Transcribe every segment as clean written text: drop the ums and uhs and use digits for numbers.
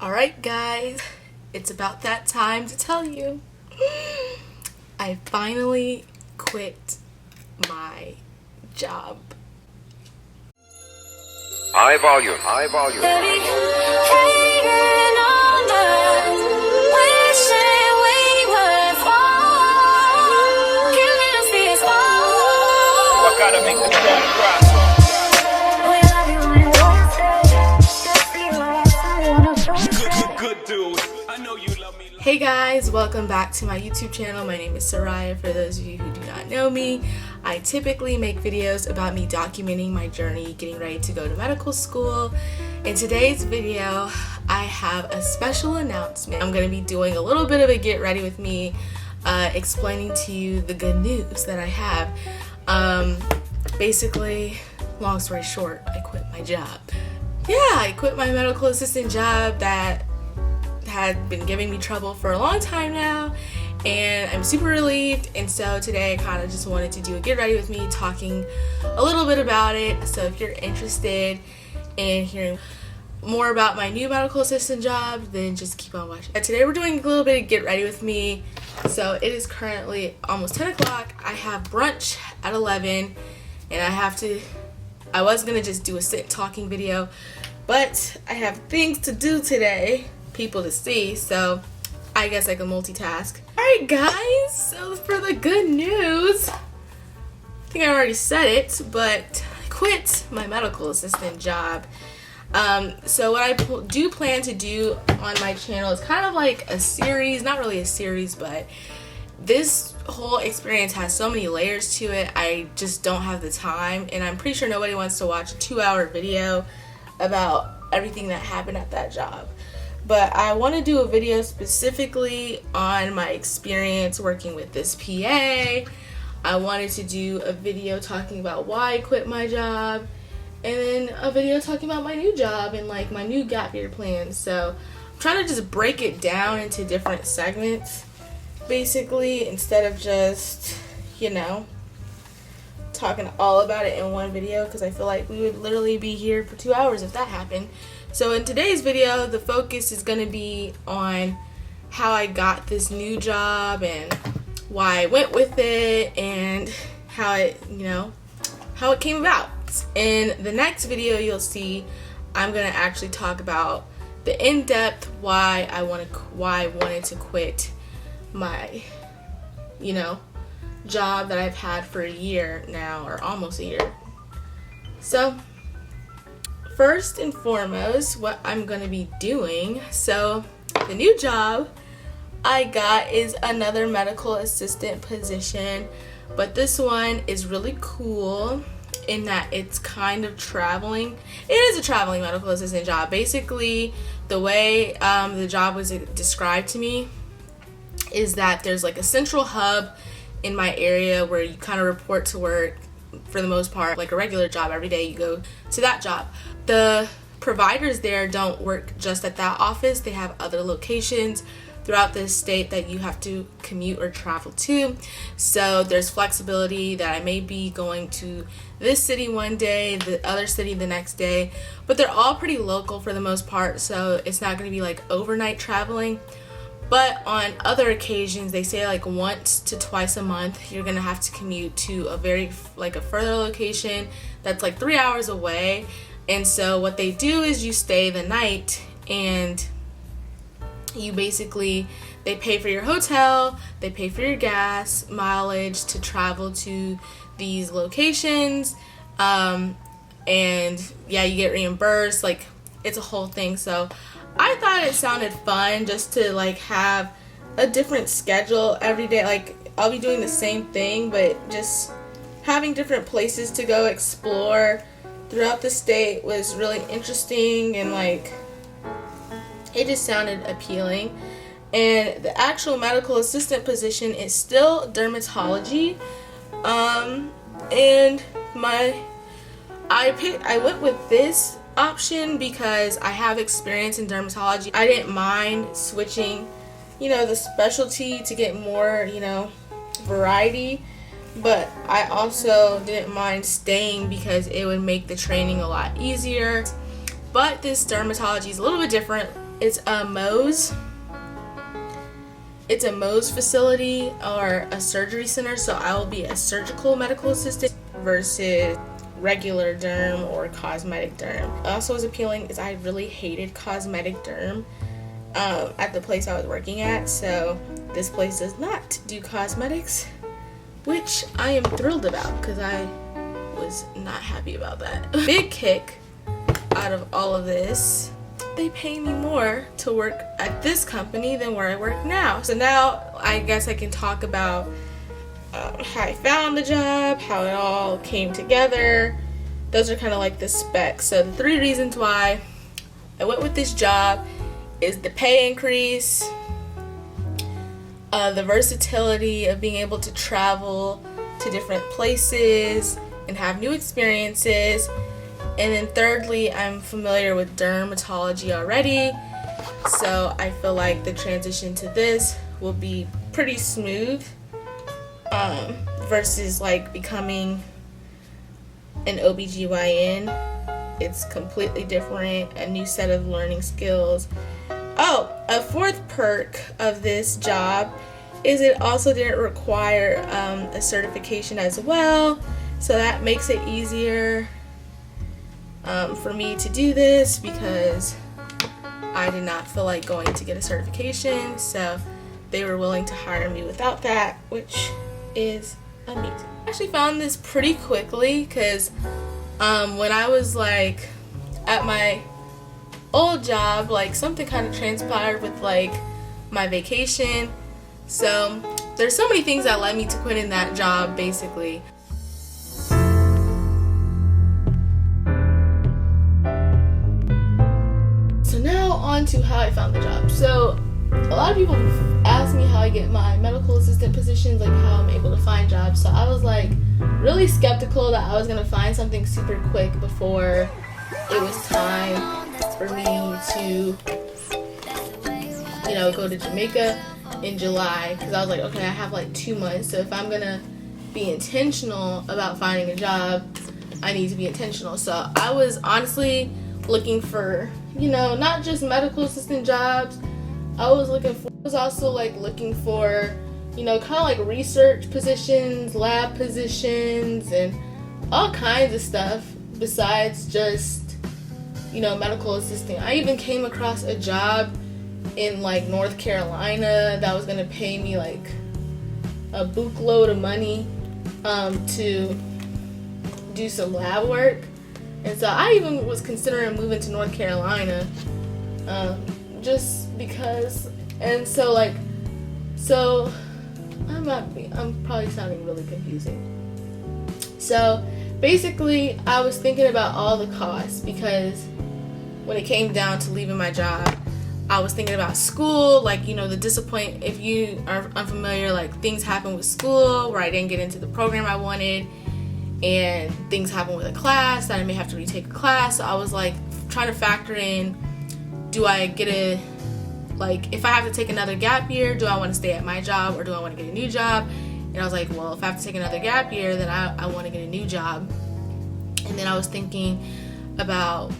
Alright guys, it's about that time to tell you. I finally quit my job. High volume, high volume. What gotta make the bad cry? Good dude. I know you love me. Hey guys, welcome back to my YouTube channel. My name is Seriah. For those of you who do not know me, I typically make videos about me documenting my journey getting ready to go to medical school. In today's video, I have a special announcement. I'm going to be doing a little bit of a get ready with me, explaining to you the good news that I have. Basically, long story short, I quit my job. Yeah, I quit my medical assistant job that had been giving me trouble for a long time now, and I'm super relieved. And so today I kind of just wanted to do a get ready with me, talking a little bit about it. So if you're interested in hearing more about my new medical assistant job, then just keep on watching. Today we're doing a little bit of get ready with me. So it is currently almost 10 o'clock. I have brunch at 11, and I was gonna just do a sit talking video, but I have things to do today, people to see, so I guess I can multitask. Alright guys, so for the good news, I think I already said it, but I quit my medical assistant job. So what I do plan to do on my channel is kind of like a series, not really a series, but this whole experience has so many layers to it. I just don't have the time, and I'm pretty sure nobody wants to watch a 2-hour video about everything that happened at that job. But I want to do a video specifically on my experience working with this PA. I wanted to do a video talking about why I quit my job, and then a video talking about my new job and like my new gap year plans. So I'm trying to just break it down into different segments, basically, instead of just, you know, talking all about it in one video, because I feel like we would literally be here for 2 hours if that happened. So in today's video, the focus is going to be on how I got this new job and why I went with it and how it, how it came about. In the next video, you'll see I'm going to actually talk about the in-depth why I wanted to quit my, job that I've had for a year now, or almost a year. So first and foremost, what I'm going to be doing, so the new job I got is another medical assistant position, but this one is really cool in that it's kind of traveling. It is a traveling medical assistant job. Basically, the way the job was described to me is that there's like a central hub in my area where you kind of report to work for the most part, like a regular job. Every day you go to that job. The providers there don't work just at that office. They have other locations throughout the state that you have to commute or travel to. So there's flexibility that I may be going to this city one day, the other city the next day, but they're all pretty local for the most part, so it's not going to be like overnight traveling. But on other occasions, they say like once to twice a month, you're gonna have to commute to a further location that's like 3 hours away. And so what they do is you stay the night, and you basically, they pay for your hotel, they pay for your gas mileage to travel to these locations, and yeah, you get reimbursed. Like, it's a whole thing. So I thought it sounded fun just to like have a different schedule every day. Like, I'll be doing the same thing, but just having different places to go explore throughout the state was really interesting, and like, it just sounded appealing. And the actual medical assistant position is still dermatology, and I went with this option because I have experience in dermatology. I didn't mind switching, the specialty to get more, variety, but I also didn't mind staying because it would make the training a lot easier. But this dermatology is a little bit different It's a Mohs. It's a Mohs facility or a surgery center, so I will be a surgical medical assistant versus regular derm or cosmetic derm. Also was appealing is I really hated cosmetic derm at the place I was working at, so this place does not do cosmetics, which I am thrilled about because I was not happy about that. Big kick out of all of this, they pay me more to work at this company than where I work now. So now I guess I can talk about how I found the job, how it all came together. Those are kind of like the specs. So the 3 reasons why I went with this job is the pay increase, the versatility of being able to travel to different places and have new experiences, and then thirdly, I'm familiar with dermatology already, so I feel like the transition to this will be pretty smooth versus like becoming an OBGYN. It's completely different, a new set of learning skills. Oh, a 4th perk of this job is it also didn't require a certification as well, so that makes it easier for me to do this because I did not feel like going to get a certification, so they were willing to hire me without that, which is amazing. I actually found this pretty quickly because when I was like at my old job, like something kind of transpired with like my vacation, so there's so many things that led me to quitting that job basically. So now on to how I found the job. So a lot of people ask me how I get my medical assistant positions, like how I'm able to find jobs. So I was like really skeptical that I was gonna find something super quick before it was time for me to, go to Jamaica in July, because I was like, okay, I have like 2 months, so if I'm gonna be intentional about finding a job, I need to be intentional. So I was honestly looking for, not just medical assistant jobs. I was also like looking for, kind of like research positions, lab positions, and all kinds of stuff besides just, medical assisting. I even came across a job in like North Carolina that was gonna pay me like a bootload of money to do some lab work, and so I even was considering moving to North Carolina just because. And so I'm probably sounding really confusing. So basically I was thinking about all the costs, because when it came down to leaving my job, I was thinking about school, like, the disappointment. If you are unfamiliar, like, things happen with school where I didn't get into the program I wanted, and things happen with a class that I may have to retake a class. So I was like trying to factor in, do I get if I have to take another gap year, do I want to stay at my job or do I want to get a new job? And I was like, well, if I have to take another gap year, then I want to get a new job. And then I was thinking about,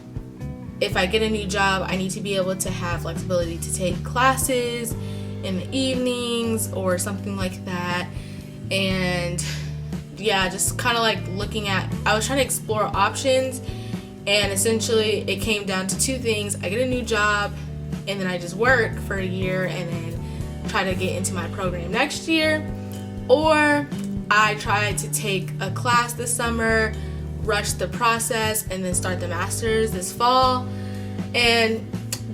if I get a new job, I need to be able to have flexibility to take classes in the evenings or something like that. And yeah, just kind of like I was trying to explore options, and essentially it came down to 2 things. I get a new job, and then I just work for a year and then try to get into my program next year, or I tried to take a class this summer, rush the process, and then start the master's this fall. And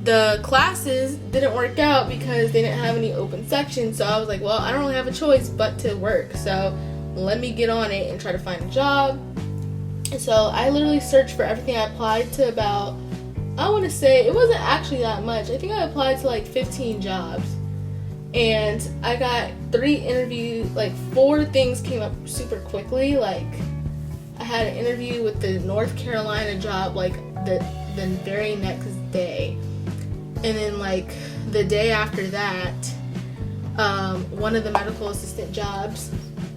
the classes didn't work out because they didn't have any open sections, so I was like, well, I don't really have a choice but to work, so let me get on it and try to find a job. And so I literally searched for everything. I applied to about, I want to say, it wasn't actually that much. I think I applied to like 15 jobs, and I got 3 interviews, like 4 things came up super quickly. Like, I had an interview with the North Carolina job like the very next day, and then like the day after that, one of the medical assistant jobs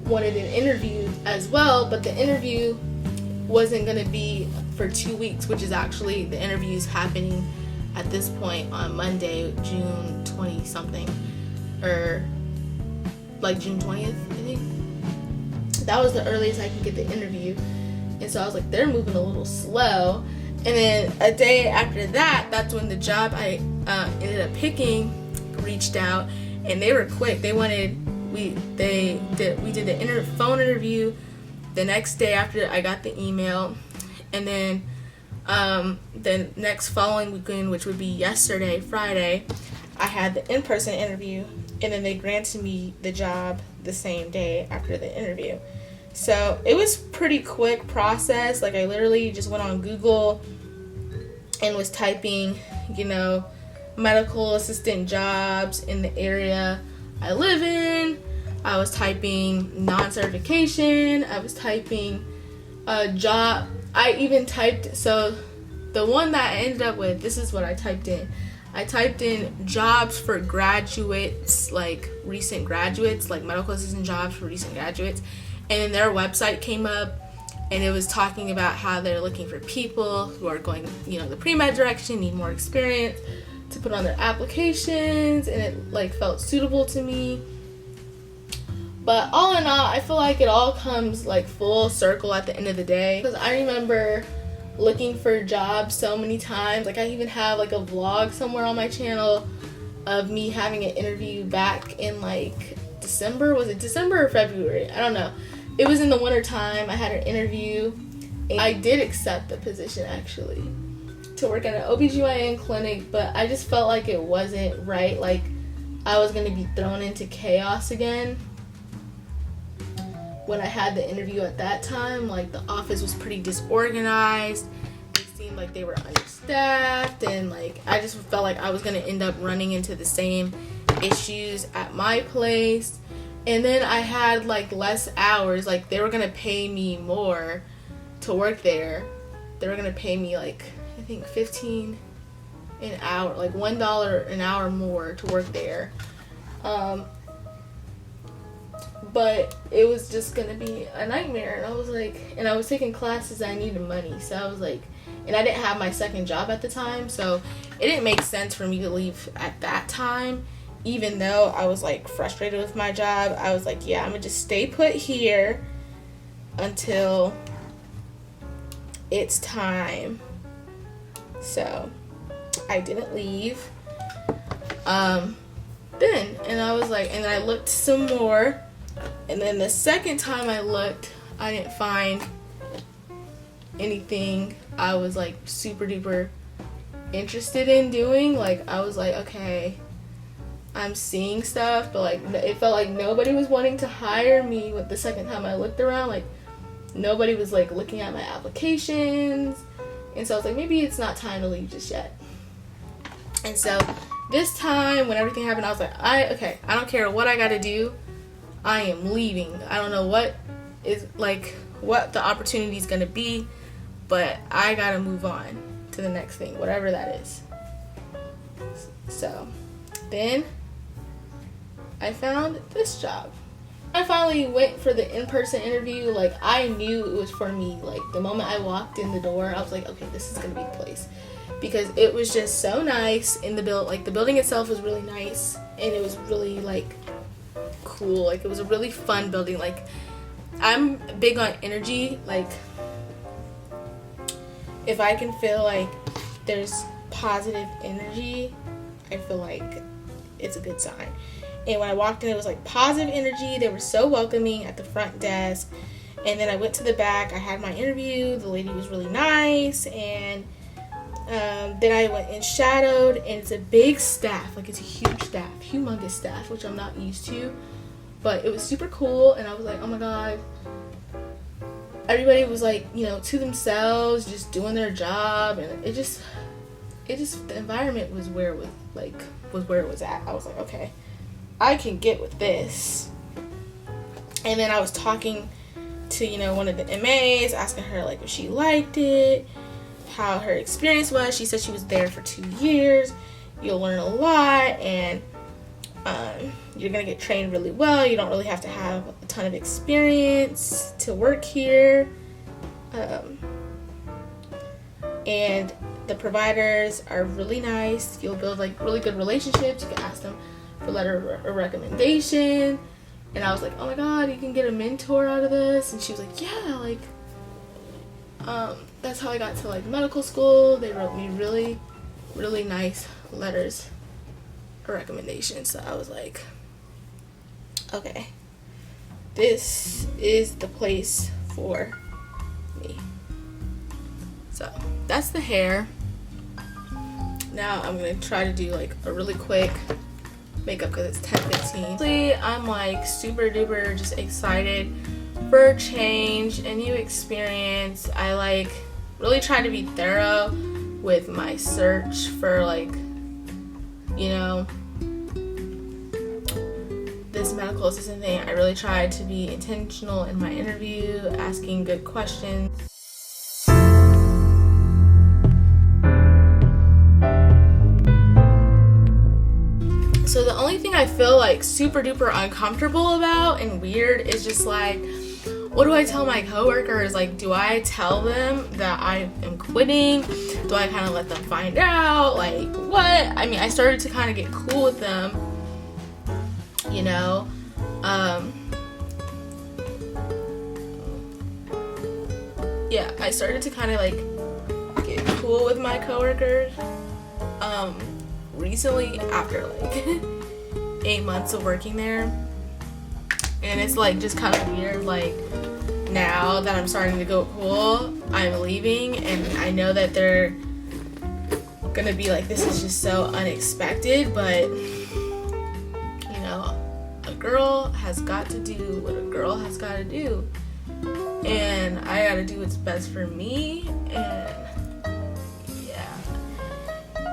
wanted an interview as well, but the interview wasn't going to be for 2 weeks, which is actually, the interviews happening at this point on Monday, June 20 something, or like June 20th, I think. That was the earliest I could get the interview. And so I was like, they're moving a little slow. And then a day after that, that's when the job I ended up picking reached out, and they were quick. We did the phone interview the next day after I got the email, and then the next following weekend, which would be yesterday, Friday, I had the in-person interview, and then they granted me the job the same day after the interview. So it was pretty quick process. Like, I literally just went on Google and was typing, medical assistant jobs in the area I live in. I was typing non-certification. I was typing a job. I even typed, so the one that I ended up with, this is what I typed in. I typed in jobs for graduates, like recent graduates, like medical assistant jobs for recent graduates. And then their website came up, and it was talking about how they're looking for people who are going, the pre-med direction, need more experience to put on their applications, and it felt suitable to me. But all in all, I feel like it all comes full circle at the end of the day, because I remember looking for jobs so many times. I even have a vlog somewhere on my channel of me having an interview back in December. Was it December or February? I don't know. It was in the winter time. I had an interview, and I did accept the position actually to work at an OBGYN clinic, but I just felt like it wasn't right. I was going to be thrown into chaos again. When I had the interview at that time, the office was pretty disorganized. It seemed like they were understaffed, and I just felt like I was going to end up running into the same issues at my place. And then I had less hours. They were going to pay me more to work there. They were going to pay me I think $15 an hour, $1 an hour more to work there. But it was just gonna be a nightmare, and I was and I was taking classes, I needed money, so I was and I didn't have my second job at the time, so it didn't make sense for me to leave at that time. Even though I was frustrated with my job, I was yeah, I'm gonna just stay put here until it's time. So I didn't leave. Then, and I was and I looked some more. And then the second time I looked, I didn't find anything I was super duper interested in doing. I was okay, I'm seeing stuff, but it felt like nobody was wanting to hire me. With the second time I looked around, nobody was looking at my applications. And so I was maybe it's not time to leave just yet. And so this time when everything happened, I was I don't care what I gotta do, I am leaving. I don't know what is what the opportunity is gonna be, but I gotta move on to the next thing, whatever that is. So then I found this job. I finally went for the in-person interview. I knew it was for me. The moment I walked in the door, I was okay, this is gonna be the place, because it was just so nice in the the building itself was really nice, and it was really cool. It was a really fun building. I'm big on energy. If I can feel there's positive energy, I feel it's a good sign. And when I walked in, it was positive energy. They were so welcoming at the front desk. And then I went to the back. I had my interview. The lady was really nice. And then I went and shadowed. And it's a big staff. It's a huge staff. Humongous staff, which I'm not used to. But it was super cool. And I was oh my God. Everybody was to themselves, just doing their job. And it just, the environment was where it was at. I was okay, I can get with this. And then I was talking to, one of the MAs, asking her, if she liked it, how her experience was. She said she was there for 2 years. You'll learn a lot, and you're going to get trained really well. You don't really have to have a ton of experience to work here. And The providers are really nice. You'll build like really good relationships. You can ask them for a letter of recommendation. And I was like, oh my god, you can get a mentor out of this. And she was like, yeah, like that's how I got to like medical school. They wrote me really, really nice letters of recommendation. So I was like, okay, this is the place for me. So that's the hair. Now I'm gonna try to do like a really quick makeup because it's 10:15. I'm like super duper just excited for a change, a new experience. I like really try to be thorough with my search for like, you know, this medical assistant thing. I really tried to be intentional in my interview, asking good questions. So the only thing I feel like super duper uncomfortable about and weird is just like, what do I tell my coworkers? Like, do I tell them that I am quitting? Do I kind of let them find out? Like, what? I mean, I started to kind of get cool with them, you know? Yeah, I started to kind of like get cool with my coworkers. Recently, after like 8 months of working there, and it's like just kind of weird, like now that I'm starting to go cool, I'm leaving and I know that they're gonna be like, this is just so unexpected, but you know, a girl has got to do what a girl has got to do, and I gotta do what's best for me.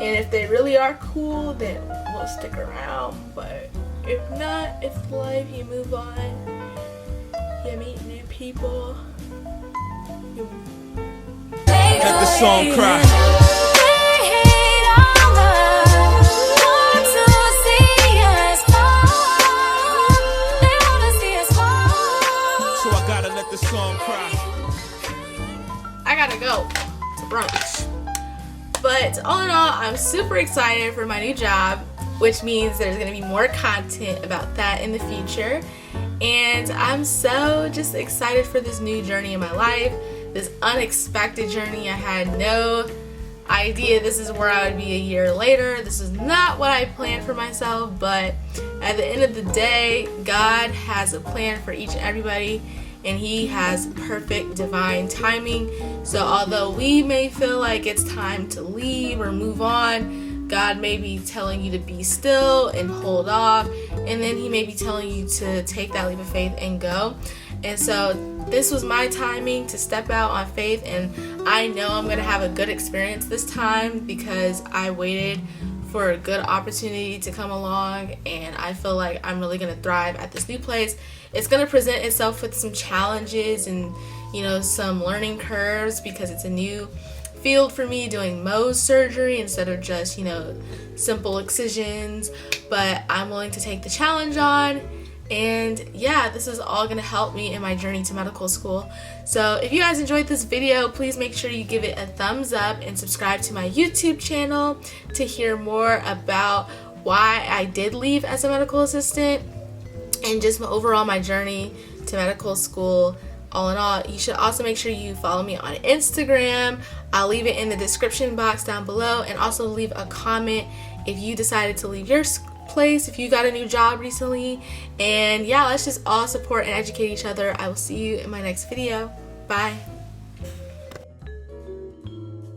And if they really are cool, then we'll stick around. But if not, it's life. You move on. You meet new people. Let the song cry. So I gotta let the song cry. I gotta go to brunch. But all in all, I'm super excited for my new job, which means there's going to be more content about that in the future. And I'm so just excited for this new journey in my life, this unexpected journey. I had no idea this is where I would be a year later. This is not what I planned for myself, but at the end of the day, God has a plan for each and everybody. And he has perfect divine timing. So although we may feel like it's time to leave or move on, God may be telling you to be still and hold off, and then he may be telling you to take that leap of faith and go. And so this was my timing to step out on faith, and I know I'm going to have a good experience this time because I waited for a good opportunity to come along, and I feel like I'm really going to thrive at this new place. It's going to present itself with some challenges and, you know, some learning curves because it's a new field for me, doing Mohs surgery instead of just, you know, simple excisions. But I'm willing to take the challenge on, and yeah, this is all going to help me in my journey to medical school. So if you guys enjoyed this video, please make sure you give it a thumbs up and subscribe to my YouTube channel to hear more about why I did leave as a medical assistant and just overall my journey to medical school. All in all, you should also make sure you follow me on Instagram. I'll leave it in the description box down below, and also leave a comment if you decided to leave your place, if you got a new job recently. And yeah, let's just all support and educate each other. I will see you in my next video. Bye.